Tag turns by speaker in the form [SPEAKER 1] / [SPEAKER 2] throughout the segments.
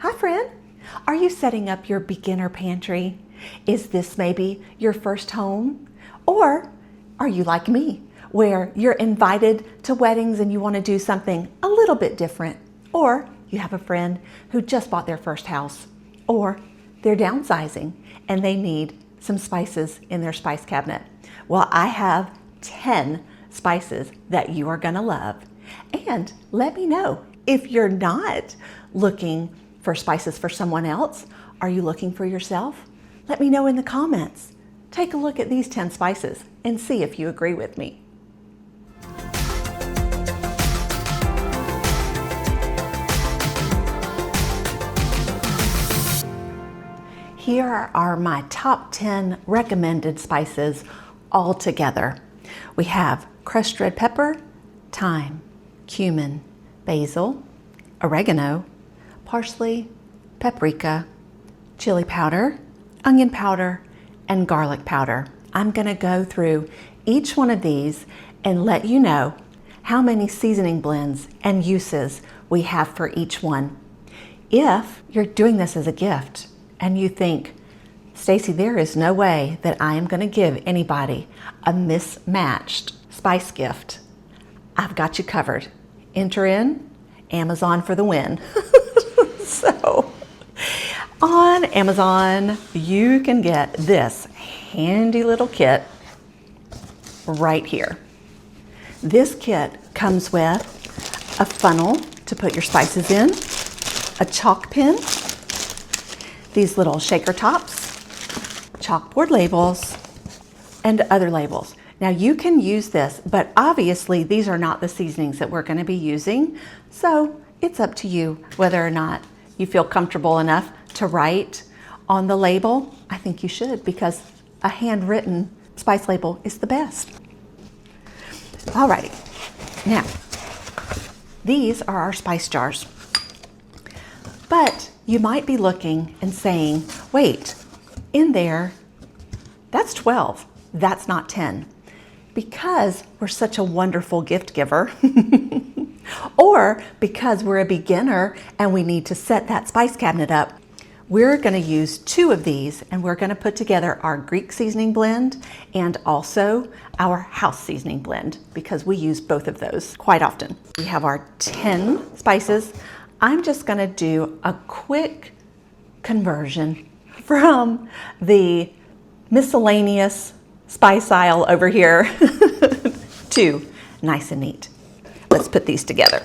[SPEAKER 1] Hi friend, are you setting up your beginner pantry? Is this maybe your first home? Or are you like me, where you're invited to weddings and you want to do something a little bit different? Or you have a friend who just bought their first house, or they're downsizing and they need some spices in their spice cabinet. Well, I have 10 spices that you are gonna love. And let me know if you're not looking for spices for someone else. Are you looking for yourself? Let me know in the comments. Take a look at these 10 spices and see if you agree with me. Here are my top 10 recommended spices all together. We have crushed red pepper, thyme, cumin, basil, oregano, parsley, paprika, chili powder, onion powder, and garlic powder. I'm gonna go through each one of these and let you know how many seasoning blends and uses we have for each one. If you're doing this as a gift and you think, Stacy, there is no way that I am gonna give anybody a mismatched spice gift, I've got you covered. Enter in Amazon for the win. So on Amazon, you can get this handy little kit right here. This kit comes with a funnel to put your spices in, a chalk pen, these little shaker tops, chalkboard labels, and other labels. Now you can use this, but obviously these are not the seasonings that we're going to be using, so it's up to you whether or not you feel comfortable enough to write on the label. I think you should, because a handwritten spice label is the best. Alrighty, now these are our spice jars, but you might be looking and saying, wait, in there, that's 12, that's not 10. Because we're such a wonderful gift giver, or because we're a beginner and we need to set that spice cabinet up, we're gonna use 2 of these and we're gonna put together our Greek seasoning blend and also our house seasoning blend, because we use both of those quite often. We have our 10 spices. I'm just gonna do a quick conversion from the miscellaneous spice aisle over here to nice and neat. Let's put these together.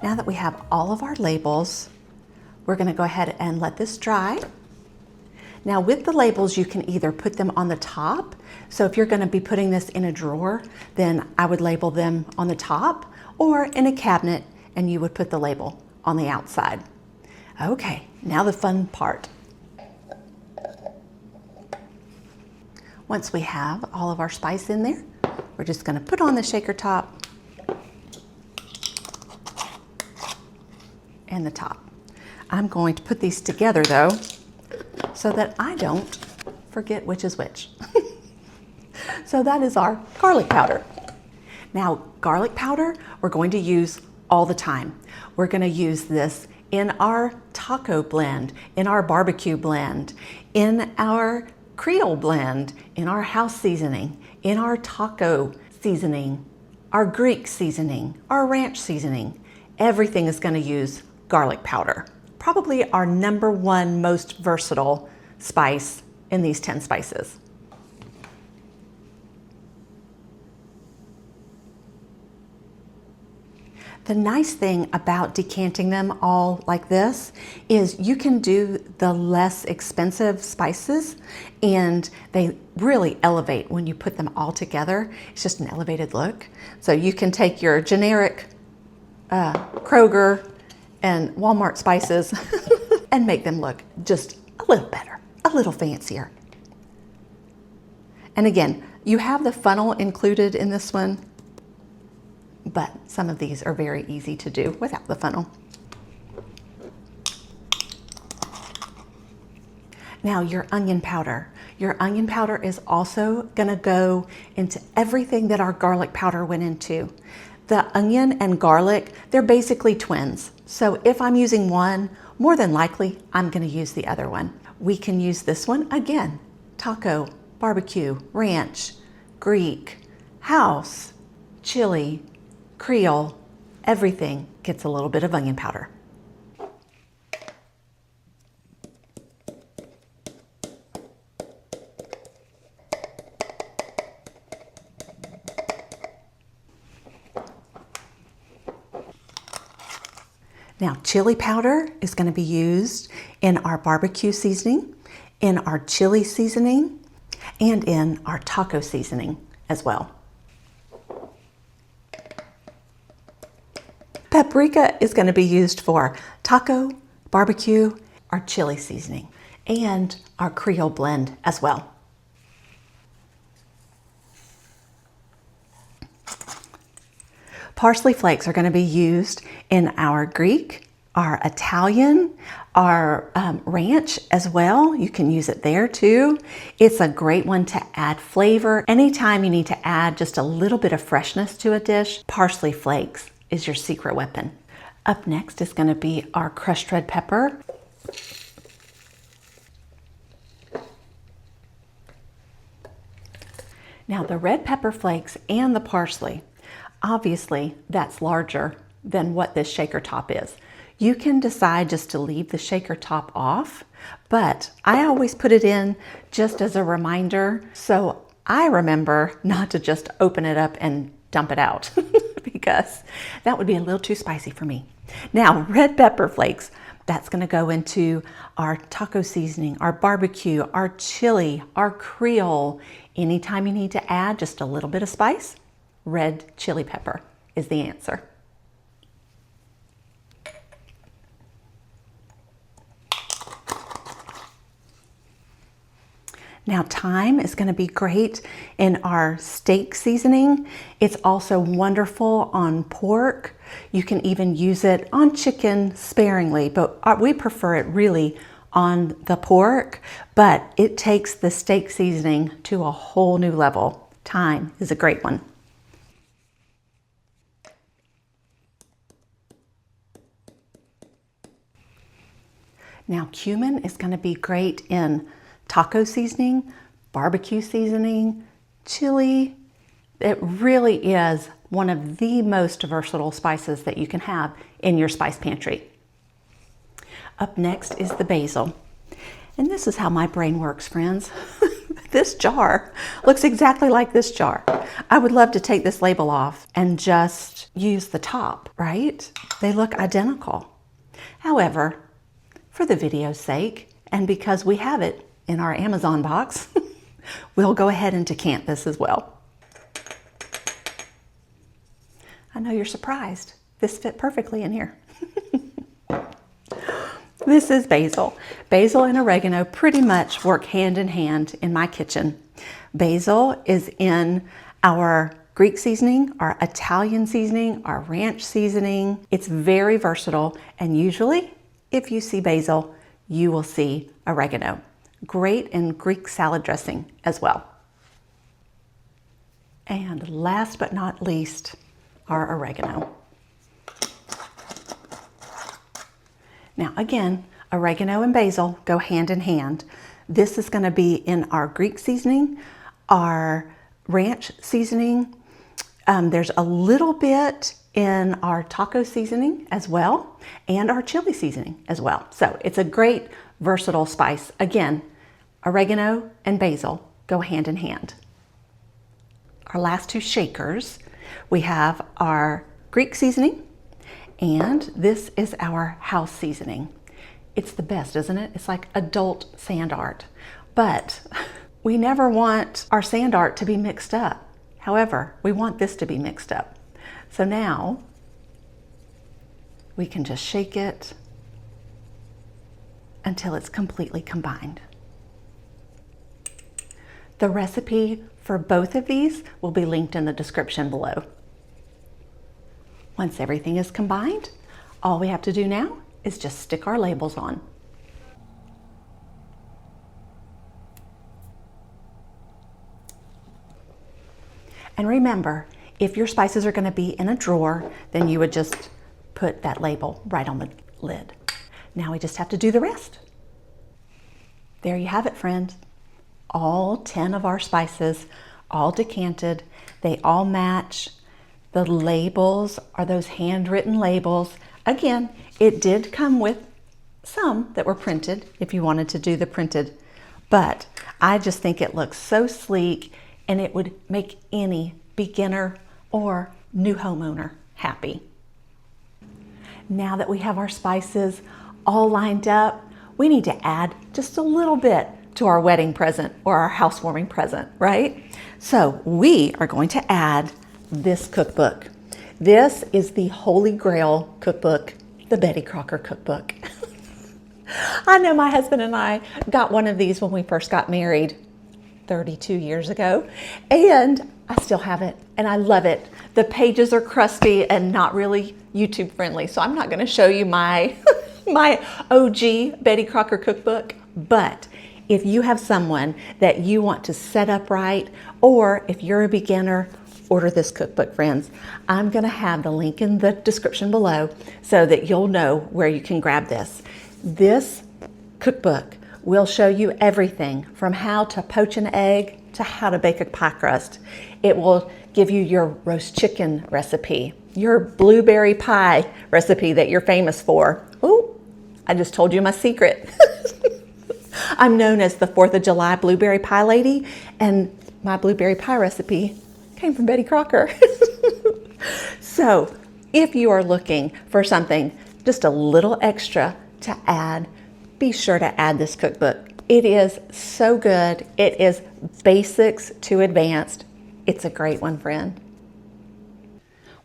[SPEAKER 1] Now that we have all of our labels, we're gonna go ahead and let this dry. Now with the labels, you can either put them on the top. So if you're gonna be putting this in a drawer, then I would label them on the top, or in a cabinet, and you would put the label on the outside. Okay, now the fun part. Once we have all of our spice in there, we're just gonna put on the shaker top and the top. I'm going to put these together though, so that I don't forget which is which. So that is our garlic powder. Now, garlic powder, we're going to use all the time. We're gonna use this in our taco blend, in our barbecue blend, in our Creole blend, in our house seasoning, in our taco seasoning, our Greek seasoning, our ranch seasoning. Everything is gonna use garlic powder. Probably our #1 most versatile spice in these 10 spices. The nice thing about decanting them all like this is you can do the less expensive spices and they really elevate when you put them all together. It's just an elevated look. So you can take your generic Kroger and Walmart spices and make them look just a little better, a little fancier. And again, you have the funnel included in this one, but some of these are very easy to do without the funnel. Now your onion powder. Your onion powder is also gonna go into everything that our garlic powder went into. The onion and garlic, they're basically twins. So if I'm using one, more than likely, I'm gonna use the other one. We can use this one again, taco, barbecue, ranch, Greek, house, chili, Creole, everything gets a little bit of onion powder. Now, chili powder is going to be used in our barbecue seasoning, in our chili seasoning, and in our taco seasoning as well. Paprika is going to be used for taco, barbecue, our chili seasoning, and our Creole blend as well. Parsley flakes are going to be used in our Greek, our Italian, our ranch as well. You can use it there too. It's a great one to add flavor. Anytime you need to add just a little bit of freshness to a dish, parsley flakes is your secret weapon. Up next is going to be our crushed red pepper. Now the red pepper flakes and the parsley, obviously that's larger than what this shaker top is. You can decide just to leave the shaker top off, but I always put it in just as a reminder, so I remember not to just open it up and dump it out because that would be a little too spicy for me. Now, red pepper flakes, that's going to go into our taco seasoning, our barbecue, our chili, our Creole. Anytime you need to add just a little bit of spice, red chili pepper is the answer. Now thyme is going to be great in our steak seasoning. It's also wonderful on pork. You can even use it on chicken sparingly, but we prefer it really on the pork, but it takes the steak seasoning to a whole new level. Thyme is a great one. Now cumin is going to be great in taco seasoning, barbecue seasoning, chili. It really is one of the most versatile spices that you can have in your spice pantry. Up next is the basil. And this is how my brain works, friends. This jar looks exactly like this jar. I would love to take this label off and just use the top, right? They look identical. However, for the video's sake, and because we have it in our Amazon box, we'll go ahead and decant this as well. I know you're surprised. This fit perfectly in here. This is basil. Basil and oregano pretty much work hand in hand in my kitchen. Basil is in our Greek seasoning, our Italian seasoning, our ranch seasoning. It's very versatile, and usually if you see basil, you will see oregano. Great in Greek salad dressing as well. And last but not least, our oregano. Now again, oregano and basil go hand in hand. This is going to be in our Greek seasoning, our ranch seasoning. There's a little bit in our taco seasoning as well, and our chili seasoning as well. So it's a great versatile spice. Again, oregano and basil go hand in hand. Our last two shakers, we have our Greek seasoning, and this is our house seasoning. It's the best, isn't it? It's like adult sand art, but we never want our sand art to be mixed up. However, we want this to be mixed up. So now we can just shake it until it's completely combined. The recipe for both of these will be linked in the description below. Once everything is combined, all we have to do now is just stick our labels on. And remember, if your spices are going to be in a drawer, then you would just put that label right on the lid. Now we just have to do the rest. There you have it, friends. All 10 of our spices, all decanted. They all match. The labels are those handwritten labels. Again, it did come with some that were printed if you wanted to do the printed, but I just think it looks so sleek and it would make any beginner or new homeowner happy. Now that we have our spices all lined up, we need to add just a little bit to our wedding present or our housewarming present, right? So we are going to add this cookbook. This is the Holy Grail cookbook, the Betty Crocker cookbook. I know my husband and I got one of these when we first got married 32 years ago, and I still have it and I love it. The pages are crusty and not really YouTube friendly, so I'm not going to show you my my OG Betty Crocker cookbook, but if you have someone that you want to set up right, or if you're a beginner, order this cookbook, friends. I'm going to have the link in the description below so that you'll know where you can grab this. This cookbook will show you everything from how to poach an egg to how to bake a pie crust. It will give you your roast chicken recipe, your blueberry pie recipe that you're famous for. Oh, I just told you my secret. I'm known as the 4th of July blueberry pie lady, and my blueberry pie recipe came from Betty Crocker. So if you are looking for something just a little extra to add, be sure to add this cookbook. It is so good. It is basics to advanced. It's a great one, friend.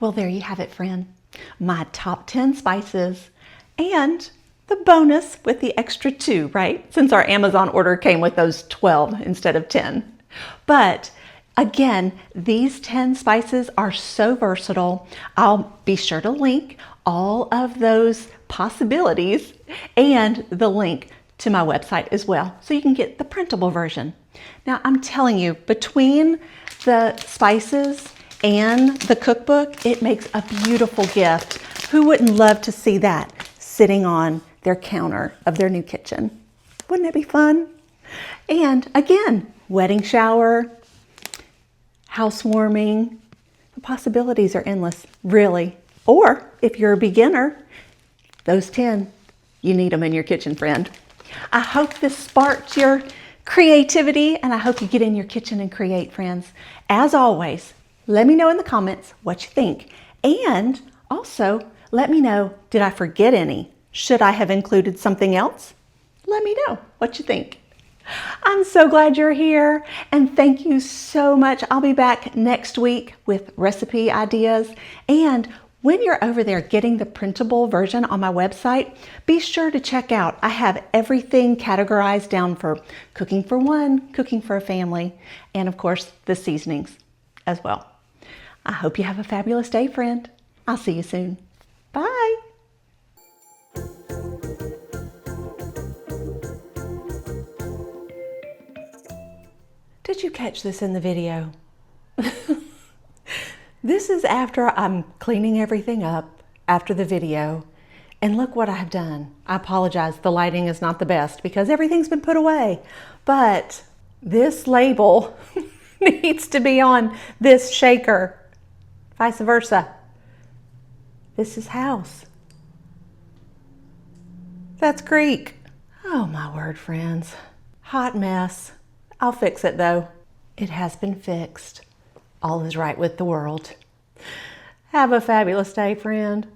[SPEAKER 1] Well, there you have it, friend. My top 10 spices and the bonus with the extra 2, right? Since our Amazon order came with those 12 instead of 10. But again, these 10 spices are so versatile. I'll be sure to link all of those possibilities and the link to my website as well, so you can get the printable version. Now, I'm telling you, between the spices and the cookbook, it makes a beautiful gift. Who wouldn't love to see that sitting on their counter of their new kitchen? Wouldn't it be fun? And again, wedding shower, housewarming, the possibilities are endless, really. Or if you're a beginner, those 10, you need them in your kitchen, friend. I hope this sparked your creativity, and I hope you get in your kitchen and create, friends. As always, let me know in the comments what you think. And also, let me know, did I forget any? Should I have included something else? Let me know what you think. I'm so glad you're here, and thank you so much. I'll be back next week with recipe ideas. And when you're over there getting the printable version on my website, be sure to check out. I have everything categorized down for cooking for one, cooking for a family, and of course, the seasonings as well. I hope you have a fabulous day, friend. I'll see you soon. Bye. Did you catch this in the video? This is after I'm cleaning everything up after the video, and look what I've done. I apologize, the lighting is not the best because everything's been put away, but this label needs to be on this shaker, vice versa. This is house. That's creek. Oh my word, friends. Hot mess. I'll fix it though. It has been fixed. All is right with the world. Have a fabulous day, friend.